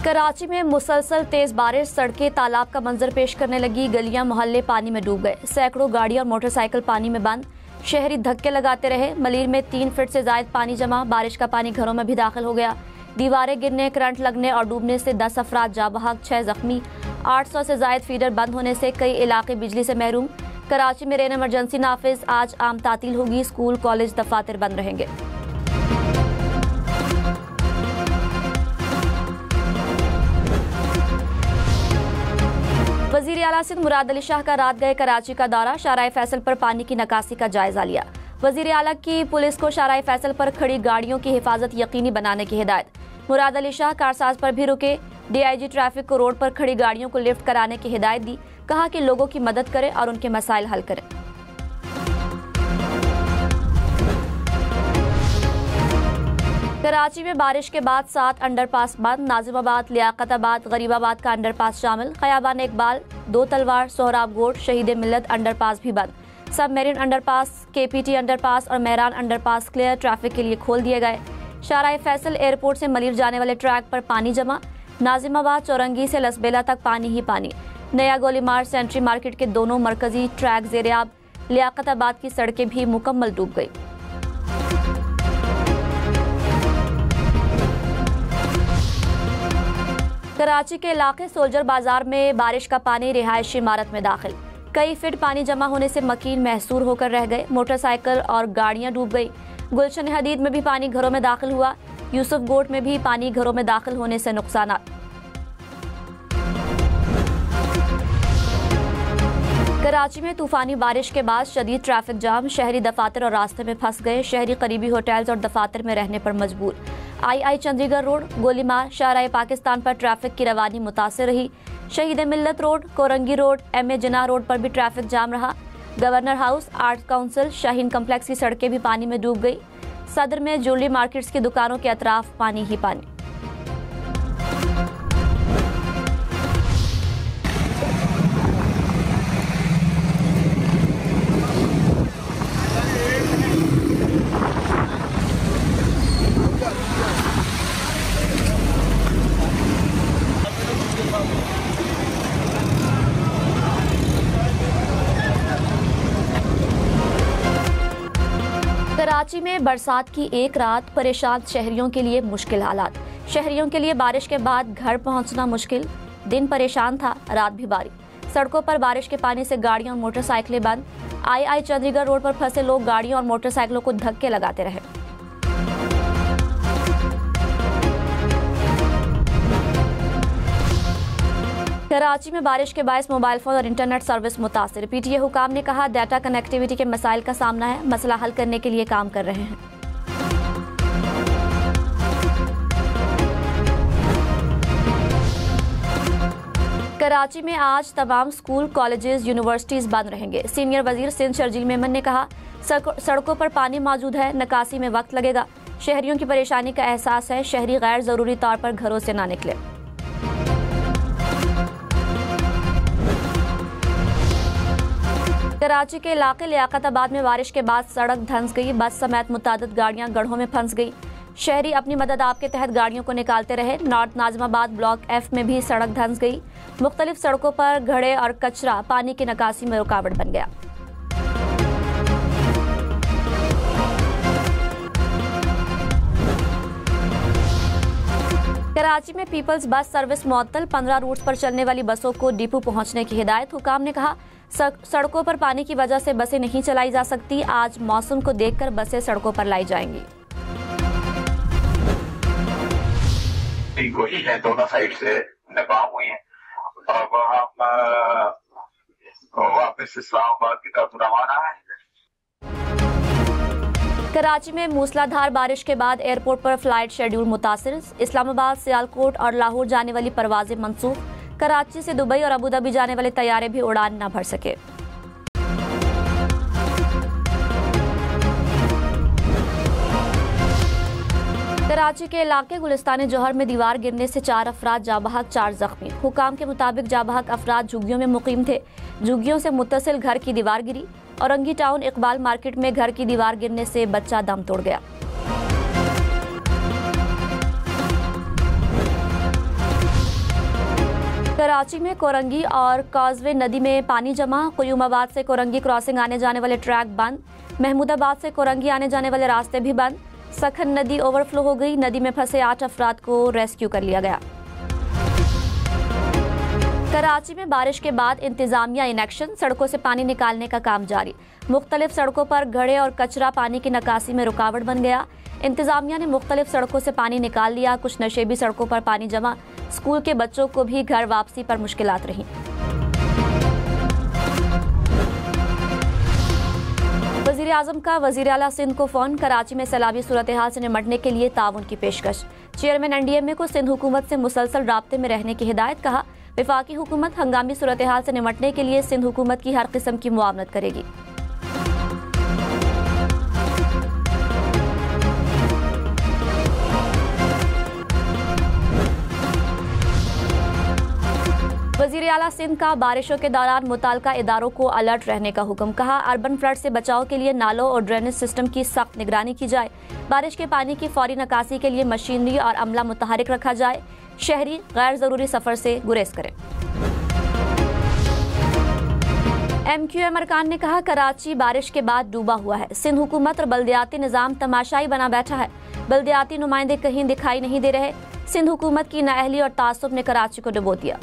कराची में मुसलसल तेज बारिश, सड़कें तालाब का मंजर पेश करने लगी, गलियां मोहल्ले पानी में डूब गए, सैकड़ों गाड़ियां और मोटरसाइकिल पानी में बंद, शहरी धक्के लगाते रहे। मलीर में 3 फीट से ज्यादा पानी जमा, बारिश का पानी घरों में भी दाखिल हो गया। दीवारें गिरने, करंट लगने और डूबने से 10 अफराद जाँ बहक, 6 जख्मी। 800 से ज्यादा फीडर बंद होने से कई इलाके बिजली से महरूम। कराची में रेन इमरजेंसी नाफिज, आज आम तातील होगी, स्कूल कॉलेज दफातर बंद रहेंगे। वजीर आला सिंध मुराद अली शाह का रात गए कराची का दौरा, शाहराह फैसल पर पानी की निकासी का जायजा लिया। वजीर आला की पुलिस को शाहराह फैसल पर खड़ी गाड़ियों की हिफाजत यकीनी बनाने की हिदायत। मुराद अली शाह कारसाज पर भी रुके, DIG ट्रैफिक को रोड पर खड़ी गाड़ियों को लिफ्ट कराने की हिदायत दी, कहा कि लोगों की मदद करें और उनके मसाइल हल करें। कराची में बारिश के बाद 7 अंडरपास बंद, नाजिमाबाद, लियाकताबाद, गरीबाबाद का अंडरपास शामिल, खयाबान इकबाल, 2 तलवार, सोहराब गोट, शहीद मिल्लत अंडरपास भी बंद। सब मेरिन अंडरपास, KPT अंडरपास और मेहरान अंडरपास क्लियर ट्रैफिक के लिए खोल दिए गए। शाहराह फैसल एयरपोर्ट से मलीर जाने वाले ट्रैक पर पानी जमा, नाजिमाबाद चौरंगी से लसबेला तक पानी ही पानी। नया गोलीमार सेंट्री मार्केट के दोनों मरकजी ट्रैक ज़ेर-ए-आब, लियाकताबाद की सड़कें भी मुकम्मल डूब गई। कराची के इलाके सोल्जर बाजार में बारिश का पानी रिहायशी इमारत में दाखिल, कई फीट पानी जमा होने से मकीन महसूर होकर रह गए, मोटरसाइकिल और गाड़ियां डूब गई। गुलशन हदीद में भी पानी घरों में दाखिल हुआ, यूसुफ गोट में भी पानी घरों में दाखिल होने से नुकसान। कराची में तूफानी बारिश के बाद शदीद ट्रैफिक जाम, शहरी दफातर और रास्ते में फंस गए, शहरी करीबी होटल्स और दफातर में रहने पर मजबूर। II चंडीगढ़ रोड, गोलीमार, शाहराह पाकिस्तान पर ट्रैफिक की रवानी मुतासिर रही। शहीद मिल्लत रोड, कोरंगी रोड, MA जिन्ना रोड पर भी ट्रैफिक जाम रहा। Governor house, arts council, Shaheen complex की सड़कें भी पानी में डूब गई। सदर में ज्वेलरी मार्केट्स की दुकानों के अतराफ पानी ही पानी। कराची में बरसात की एक रात, परेशान शहरियों के लिए मुश्किल हालात। शहरियों के लिए बारिश के बाद घर पहुंचना मुश्किल, दिन परेशान था, रात भी भारी। सड़कों पर बारिश के पानी से गाड़ियां और मोटरसाइकिलें बंद। II चंडीगढ़ रोड पर फंसे लोग गाड़ियों और मोटरसाइकिलों को धक्के लगाते रहे। कराची में बारिश के बायस मोबाइल फोन और इंटरनेट सर्विस मुतासिर। PTA हुकाम ने कहा डाटा कनेक्टिविटी के मसाइल का सामना है, मसला हल करने के लिए काम कर रहे हैं। कराची में आज तमाम स्कूल, कॉलेजेस, यूनिवर्सिटीज बंद रहेंगे। सीनियर वजीर सिंध शर्जील मेमन ने कहा सड़कों पर पानी मौजूद है, निकासी में वक्त लगेगा, शहरियों की परेशानी का एहसास है, शहरी गैर जरूरी तौर पर घरों से ना निकले। कराची के इलाके लियाकताबाद में बारिश के बाद सड़क धंस गई, बस समेत मुतादिद गाड़ियां गड्ढों में फंस गई। शहरी अपनी मदद आप के तहत गाड़ियों को निकालते रहे। नॉर्थ नाजिमाबाद ब्लॉक F में भी सड़क धंस गई। मुख्तलिफ सड़कों पर घड़े और कचरा पानी की निकासी में रुकावट बन गया। कराची में पीपल्स बस सर्विस मुअत्तल, 15 रूट्स पर चलने वाली बसों को डिपो पहुंचने की हिदायत। हुकाम ने कहा सड़कों पर पानी की वजह से बसें नहीं चलाई जा सकती, आज मौसम को देखकर बसें सड़कों पर लाई जाएंगी। कोशिश है, दोनों साइड से नाकाम हुई है और हम वापस इस्लामाबाद की तरफ रवाना है। कराची में मूसलाधार बारिश के बाद एयरपोर्ट पर फ्लाइट शेड्यूल मुतासिर। इस्लामाबाद, सियालकोट और लाहौर जाने वाली परवाजें मंसूख। कराची से दुबई और अबू धाबी जाने वाले तैयारे भी उड़ान न भर सके। कराची के इलाके गुलिस्तान जौहर में दीवार गिरने से 4 अफराद जाँ बहक, 4 जख्मी। हुकाम के मुताबिक जाँ बहक अफराद झुग्गियों में मुकीम थे। झुग्गियों से मुत्तसिल घर की दीवार गिरी। औरंगी टाउन इकबाल मार्केट में घर की दीवार गिरने से बच्चा दम तोड़ गया। कराची में कोरंगी और कॉजवे नदी में पानी जमा। क़यूमाबाद से कोरंगी क्रॉसिंग आने जाने वाले ट्रैक बंद। महमूदाबाद से कोरंगी आने जाने वाले रास्ते भी बंद। सखन नदी ओवरफ्लो हो गई। नदी में फंसे 8 अफराद को रेस्क्यू कर लिया गया। कराची में बारिश के बाद इंतजामिया इन एक्शन। सड़कों से पानी निकालने का काम जारी। मुख्तलिफ सड़कों पर गड्ढे और कचरा पानी की निकासी में रुकावट बन गया। इंतजामिया ने मुख्तलिफ सड़कों से पानी निकाल लिया। कुछ नशेबी सड़कों पर पानी जमा। स्कूल के बच्चों को भी घर वापसी पर मुश्किलात रही। वज़ीर आज़म का वज़ीर आला सिंध को फोन। कराची में सैलाबी सूरत हाल से निमटने के लिए ताउन की पेशकश। चेयरमैन NDMA को सिंध हुकूमत से मुसलसल राब्ते में रहने की हिदायत। कहा, वफाकी हुकूमत हंगामी सूरत हाल से निमटने के लिए सिंध हुकूमत की हर किस्म की मुआवनत करेगी। वज़ीर आला सिंध का बारिशों के दौरान मुताल्लिका इदारों को अलर्ट रहने का हुक्म। कहा, अर्बन फ्लड से बचाव के लिए नालों और ड्रेनेज सिस्टम की सख्त निगरानी की जाए। बारिश के पानी की फौरी निकासी के लिए मशीनरी और अमला मुतहरिक रखा जाए। शहरी गैर जरूरी सफर से गुरेज करें। MQM अरकान ने कहा, कराची बारिश के बाद डूबा हुआ है। सिंध हुकूमत और बल्दियाती निज़ाम तमाशाई बना बैठा है। बल्दियाती नुमाइंदे कहीं दिखाई नहीं दे रहे। सिंध हुकूमत की नाअहली और तासुब ने कराची को डुबो दिया।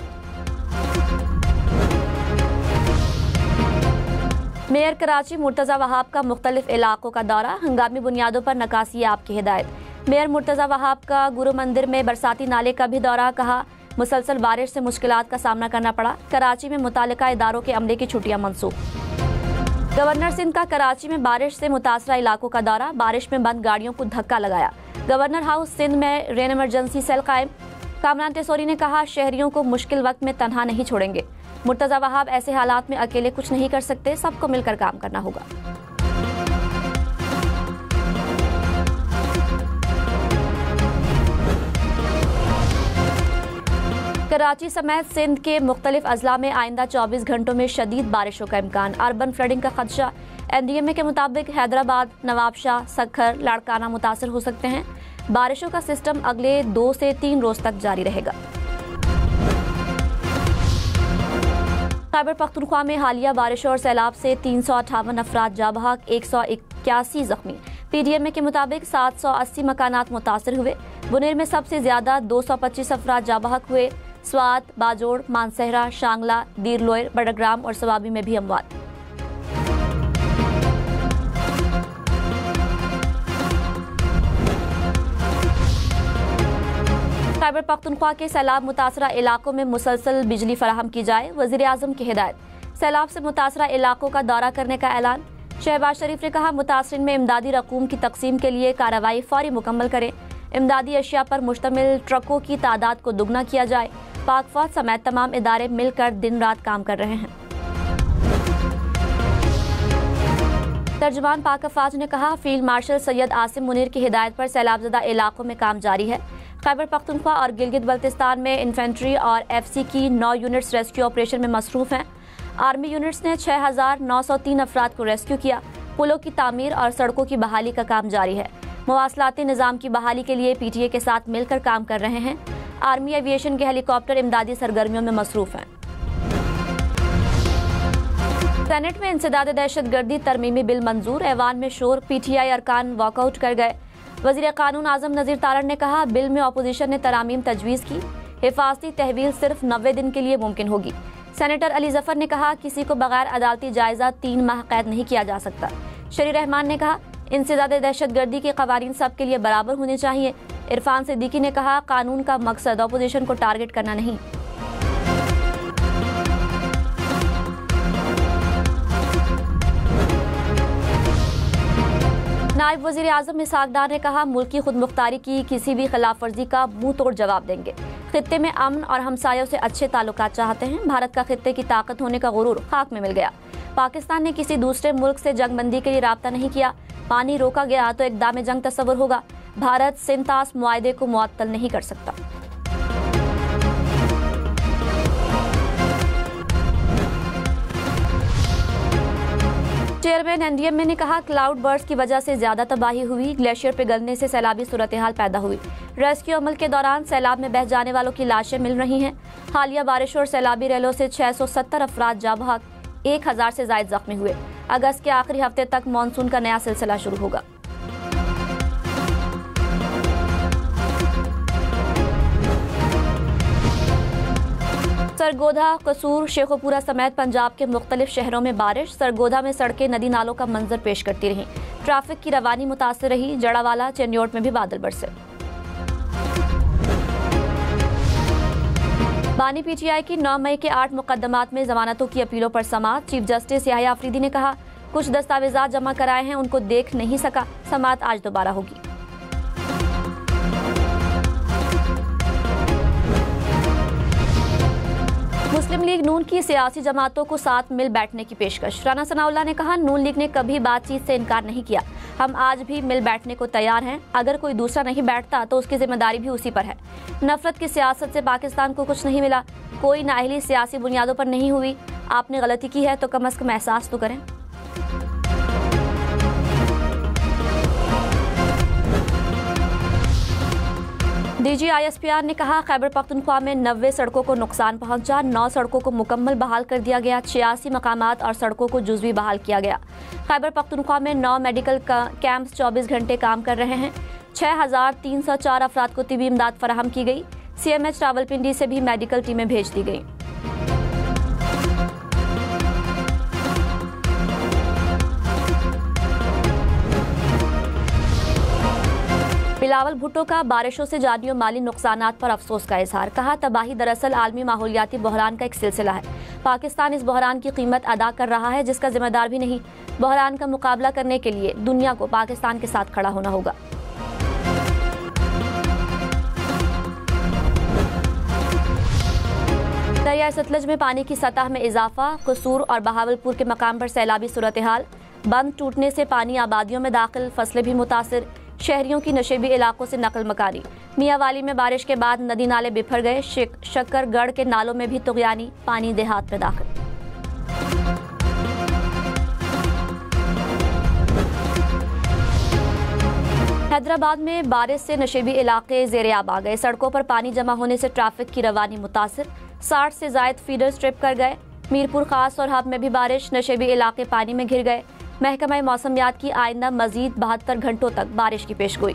मेयर कराची मुर्तज़ा वहाब का मुख्तलिफ इलाकों का दौरा। हंगामी बुनियादों पर नकासी आप की हिदायत। मेयर मुर्तज़ा वहाब का गुरु मंदिर में बरसाती नाले का भी दौरा। कहा, मुसलसल बारिश से मुश्किलात का सामना करना पड़ा। कराची में मुताल्लिका इदारों के अमले की छुट्टियां मंसूख। गवर्नर सिंध का कराची में बारिश से मुतासरा इलाकों का दौरा। बारिश में बंद गाड़ियों को धक्का लगाया। गवर्नर हाउस सिंध में रेन इमरजेंसी सेल कायम। कामरान तेसोरी ने कहा, शहरियों को मुश्किल वक्त में तन्हा नहीं छोड़ेंगे। मुर्तज़ा वहाब ऐसे हालात में अकेले कुछ नहीं कर सकते, सबको मिलकर काम करना होगा। कराची समेत सिंध के मुख्तलिफ अजला में आइंदा 24 घंटों में शदीद बारिशों का इम्कान। अर्बन फ्लडिंग का खदशा। NDMA के मुताबिक हैदराबाद, नवाबशाह, सखर, लाड़काना मुतासर हो सकते हैं। बारिशों का सिस्टम अगले 2 से 3 रोज तक जारी रहेगा। खैबर पख्तूनख्वा में हालिया बारिशों और सैलाब से 358 अफराद जाँ बहक, 181 जख्मी। PDMA के मुताबिक 780 मकानात मुतासर हुए। बुनेर में सबसे ज्यादा 225 अफराद जाँ बहक हुए। स्वात, बाजोड़, मानसहरा, शांगला, दीर लोयर, बड़ग्राम और सवाबी में भी अमवात। खैबर पख्तूनख्वा के सैलाब मुतासरा इलाकों में मुसलसल बिजली फराहम की जाए। वज़ीर आज़म की हिदायत। सैलाब से मुतासरा इलाकों का दौरा करने का ऐलान। शहबाज शरीफ ने कहा, मुतासरीन में इमदादी रकूम की तकसीम के लिए कार्रवाई फौरी मुकम्मल करें। इमदादी अशिया पर मुश्तमिल ट्रकों की तादाद को दुगना किया जाए। पाक फौज समेत तमाम इदारे मिलकर दिन रात काम कर रहे हैं। तर्जुमान पाक फौज ने कहा, फील्ड मार्शल सैयद आसिम मुनीर की हिदायत पर सैलाबज़दा इलाकों में काम जारी है। खैबर पख्तूनख्वा और गिलगित बल्तिस्तान में इन्फेंट्री और FC की 9 यूनिट्स रेस्क्यू ऑपरेशन में मसरूफ हैं। आर्मी यूनिट्स ने 6903 अफराद को रेस्क्यू किया। पुलों की तामीर और सड़कों की बहाली का काम जारी है। मवासलाती निज़ाम की बहाली के लिए PTA के साथ मिलकर काम कर रहे हैं। आर्मी एविएशन के हेलीकॉप्टर इमदादी सरगर्मियों में मसरूफ हैं। सेनेट में इंसदाद दहशतगर्दी तरमीमी बिल मंजूर। ऐवान में शोर। PTI अरकान वॉकआउट कर गए। वज़ीर कानून आज़म नज़ीर तारड़ ने कहा, बिल में अपोजिशन ने तरामीम तजवीज़ की। हिफाजती तहवील सिर्फ 90 दिन के लिए मुमकिन होगी। सेनेटर अली जफर ने कहा, किसी को बगैर अदालती जायजा 3 माह कैद नहीं किया जा सकता। शरी रहमान ने कहा, इंसदाद दहशतगर्दी के कवानीन सबके लिए बराबर होने चाहिए। इरफान सिद्दीकी ने कहा, कानून का मकसद अपोजिशन को टारगेट करना नहीं। नायब वज़ीर आज़म इसहाक डार ने कहा, मुल्क की खुद मुख्तारी की किसी भी खिलाफ वर्जी का मुंह तोड़ जवाब देंगे। खित्ते में अमन और हमसायों से अच्छे ताल्लुकात चाहते हैं। भारत का खित्ते की ताकत होने का गुरूर खाक में मिल गया। पाकिस्तान ने किसी दूसरे मुल्क से जंग बंदी के लिए राब्ता नहीं किया। पानी रोका गया तो इक़दाम जंग तस्वुर होगा। भारत सिंतास मुआहदे को मुअत्तल नहीं कर सकता। चेयरमैन एनडीएमए ने कहा, क्लाउड बर्स्ट की वजह से ज्यादा तबाही हुई, ग्लेशियर पिघलने से सैलाबी सूरत हाल पैदा हुई। रेस्क्यू अमल के दौरान सैलाब में बह जाने वालों की लाशें मिल रही हैं। हालिया बारिश और सैलाबी रैलों से 670 अफराद जा बहक, 1000 से ज्यादा जख्मी हुए। अगस्त के आखिरी हफ्ते तक मानसून का नया सिलसिला शुरू होगा। सरगोधा, कसूर, शेखोपुरा समेत पंजाब के मुख्तलिफ शहरों में बारिश। सरगोधा में सड़कें नदी नालों का मंजर पेश करती रहीं। ट्रैफिक की रवानी मुतासिर रही। जड़ावाला, चेन्योट में भी बादल बरसे। बानी पीटीआई की 9 मई के 8 मुकदमात में जमानतों की अपीलों पर समाअत। चीफ जस्टिस याहिया अफरीदी ने कहा, कुछ दस्तावेजात जमा कराए हैं, उनको देख नहीं सका। समाअत आज दोबारा होगी। मुस्लिम लीग नून की सियासी जमातों को साथ मिल बैठने की पेशकश। राना सनाउल्लाह ने कहा, नून लीग ने कभी बातचीत से इनकार नहीं किया। हम आज भी मिल बैठने को तैयार हैं। अगर कोई दूसरा नहीं बैठता तो उसकी जिम्मेदारी भी उसी पर है। नफरत की सियासत से पाकिस्तान को कुछ नहीं मिला। कोई नाअहली सियासी बुनियादों पर नहीं हुई। आपने गलती की है तो कम अज कम एहसास तो करें। DGISPR ने कहा, खैबर पख्तूनख्वा में 90 सड़कों को नुकसान पहुंचा। 9 सड़कों को मुकम्मल बहाल कर दिया गया। 86 मकामात और सड़कों को जुज़वी बहाल किया गया। खैबर पख्तूनख्वा में 9 मेडिकल कैंप्स 24 घंटे काम कर रहे हैं। 6304 अफराद को तिबी इमदाद फराहम की गई। CMH रावलपिंडी से भी मेडिकल टीमें भेज दी गई। बिलावल भुट्टो का बारिशों से जानी और माली नुकसानात पर अफसोस का इजहार। कहा, तबाही दरअसल आलमी माहौलियाती बहरान का एक सिलसिला है। पाकिस्तान इस बहरान की कीमत अदा कर रहा है, जिसका जिम्मेदार भी नहीं। बहरान का मुकाबला करने के लिए दुनिया को पाकिस्तान के साथ खड़ा होना होगा। दरिया सतलज में पानी की सतह में इजाफा। कसूर और बहावलपुर के मकाम पर सैलाबी सूरत हाल। बंद टूटने से पानी आबादियों में दाखिल, फसलें भी मुतासिर। शहरियों की नशेबी इलाकों से नकल मकानी। मियावाली में बारिश के बाद नदी नाले बिफर गए। शक्करगढ़ के नालों में भी तुगयानी पानी देहात में दाखिल। हैदराबाद में बारिश से नशेबी इलाके ज़ेरे-आब आ गए। सड़कों पर पानी जमा होने से ट्रैफिक की रवानी मुतासिर। 60 से जायद फीडर स्ट्रिप कर गए। मीरपुर खास और हब में भी बारिश। नशेबी इलाके पानी में घिर गए। महकमा मौसमियात की आइंदा मजीद 72 घंटों तक बारिश की पेशगोई।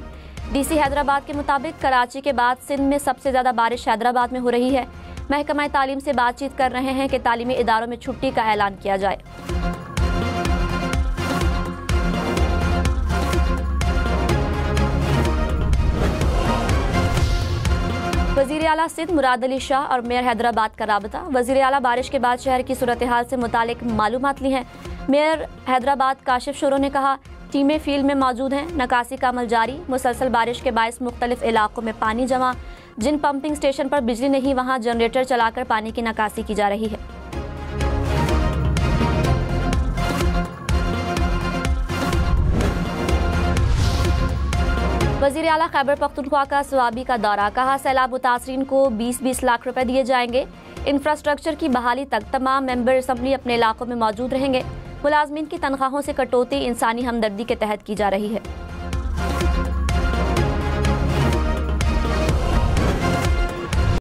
DC हैदराबाद के मुताबिक कराची के बाद सिंध में सबसे ज्यादा बारिश हैदराबाद में हो रही है। महकमा तालीम से बातचीत कर रहे हैं कि तालीमी इदारों में छुट्टी का ऐलान किया जाए। वजीर आला सिंध मुराद अली शाह और मेयर हैदराबाद का राबता। वजीर आला बारिश के बाद शहर की सूरत हाल से मुतालिक मालूमात ली हैं। मेयर हैदराबाद काशिफ शुरू ने कहा, टीमें फील्ड में मौजूद हैं। नकासी का अमल जारी। मुसलसल बारिश के बायस मुख्तलिफ इलाकों में पानी जमा। जिन पंपिंग स्टेशन पर बिजली नहीं, वहां जनरेटर चलाकर पानी की नकासी की जा रही है। वजीर आला खैबर पख्तूनख्वा का स्वाबी का दौरा। कहा, सैलाब मुतासरीन को 20-20 लाख रुपए दिए जाएंगे। इंफ्रास्ट्रक्चर की बहाली तक तमाम मेंबर असम्बली अपने इलाकों में मौजूद रहेंगे। मुलाजमीन की तनख्वाहों से कटौती इंसानी हमदर्दी के तहत की जा रही है।